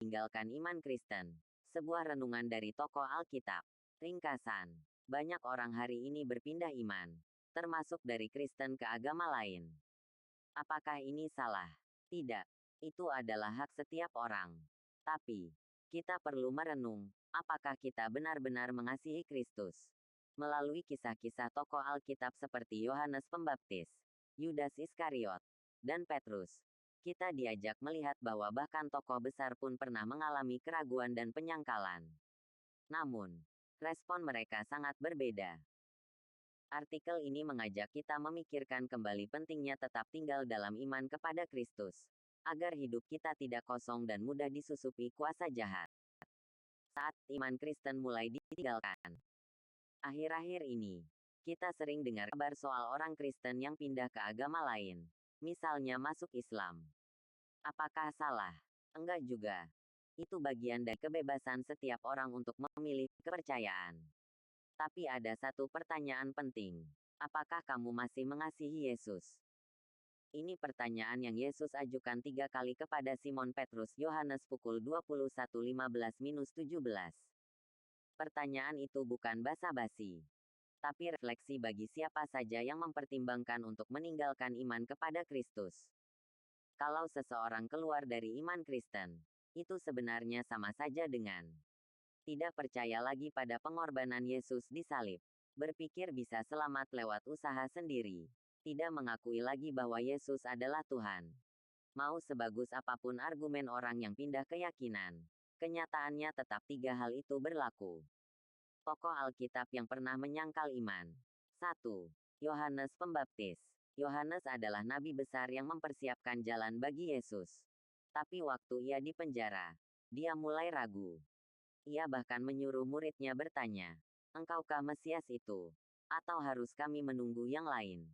meninggalkan iman Kristen. Sebuah renungan dari tokoh Alkitab. Ringkasan. Banyak orang hari ini berpindah iman, termasuk dari Kristen ke agama lain. Apakah ini salah? Tidak. Itu adalah hak setiap orang. Tapi, kita perlu merenung, apakah kita benar-benar mengasihi Kristus? Melalui kisah-kisah tokoh Alkitab seperti Yohanes Pembaptis, Yudas Iskariot, dan Petrus, kita diajak melihat bahwa bahkan tokoh besar pun pernah mengalami keraguan dan penyangkalan. Namun, respon mereka sangat berbeda. Artikel ini mengajak kita memikirkan kembali pentingnya tetap tinggal dalam iman kepada Kristus, agar hidup kita tidak kosong dan mudah disusupi kuasa jahat. Saat iman Kristen mulai ditinggalkan. Akhir-akhir ini, kita sering dengar kabar soal orang Kristen yang pindah ke agama lain, misalnya masuk Islam. Apakah salah? Enggak juga. Itu bagian dari kebebasan setiap orang untuk memilih kepercayaan. Tapi ada satu pertanyaan penting. Apakah kamu masih mengasihi Yesus? Ini pertanyaan yang Yesus ajukan 3 kali kepada Simon Petrus Yohanes pukul 21.15-17. Pertanyaan itu bukan basa-basi, tapi refleksi bagi siapa saja yang mempertimbangkan untuk meninggalkan iman kepada Kristus. Kalau seseorang keluar dari iman Kristen, itu sebenarnya sama saja dengan tidak percaya lagi pada pengorbanan Yesus di salib. Berpikir bisa selamat lewat usaha sendiri. Tidak mengakui lagi bahwa Yesus adalah Tuhan. Mau sebagus apapun argumen orang yang pindah keyakinan, kenyataannya tetap 3 hal itu berlaku. Tokoh Alkitab yang pernah menyangkal iman. 1. Yohanes Pembaptis. Yohanes adalah nabi besar yang mempersiapkan jalan bagi Yesus. Tapi waktu ia di penjara, dia mulai ragu. Ia bahkan menyuruh muridnya bertanya, "Engkaukah Mesias itu? Atau harus kami menunggu yang lain?"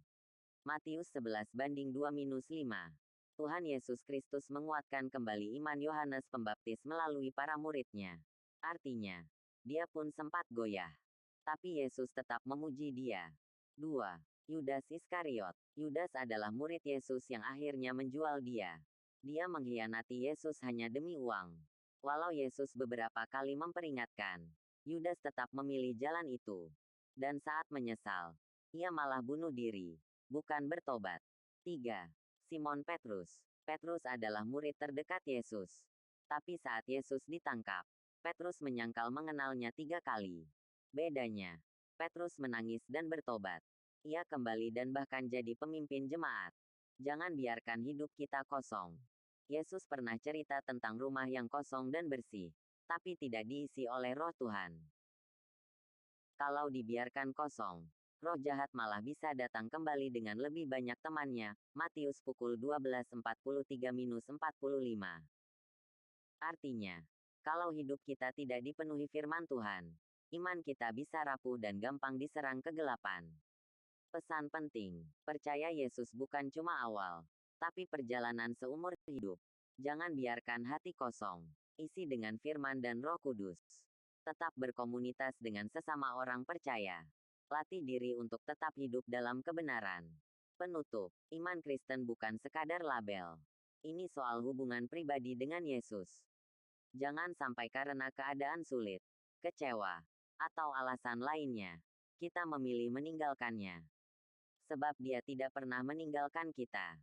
Matius 11:2-5. Tuhan Yesus Kristus menguatkan kembali iman Yohanes Pembaptis melalui para muridnya. Artinya, dia pun sempat goyah. Tapi Yesus tetap memuji dia. 2. Yudas Iskariot. Yudas adalah murid Yesus yang akhirnya menjual dia. Dia mengkhianati Yesus hanya demi uang. Walau Yesus beberapa kali memperingatkan, Yudas tetap memilih jalan itu. Dan saat menyesal, ia malah bunuh diri, bukan bertobat. 3. Simon Petrus. Petrus adalah murid terdekat Yesus. Tapi saat Yesus ditangkap, Petrus menyangkal mengenalnya 3 kali. Bedanya, Petrus menangis dan bertobat. Ia kembali dan bahkan jadi pemimpin jemaat. Jangan biarkan hidup kita kosong. Yesus pernah cerita tentang rumah yang kosong dan bersih, tapi tidak diisi oleh Roh Tuhan. Kalau dibiarkan kosong, roh jahat malah bisa datang kembali dengan lebih banyak temannya. Matius pukul 12:43-45. Artinya, kalau hidup kita tidak dipenuhi firman Tuhan, iman kita bisa rapuh dan gampang diserang kegelapan. Pesan penting, percaya Yesus bukan cuma awal, tapi perjalanan seumur hidup. Jangan biarkan hati kosong, isi dengan firman dan Roh Kudus. Tetap berkomunitas dengan sesama orang percaya. Latih diri untuk tetap hidup dalam kebenaran. Penutup, iman Kristen bukan sekadar label. Ini soal hubungan pribadi dengan Yesus. Jangan sampai karena keadaan sulit, kecewa, atau alasan lainnya, kita memilih meninggalkannya. Sebab dia tidak pernah meninggalkan kita.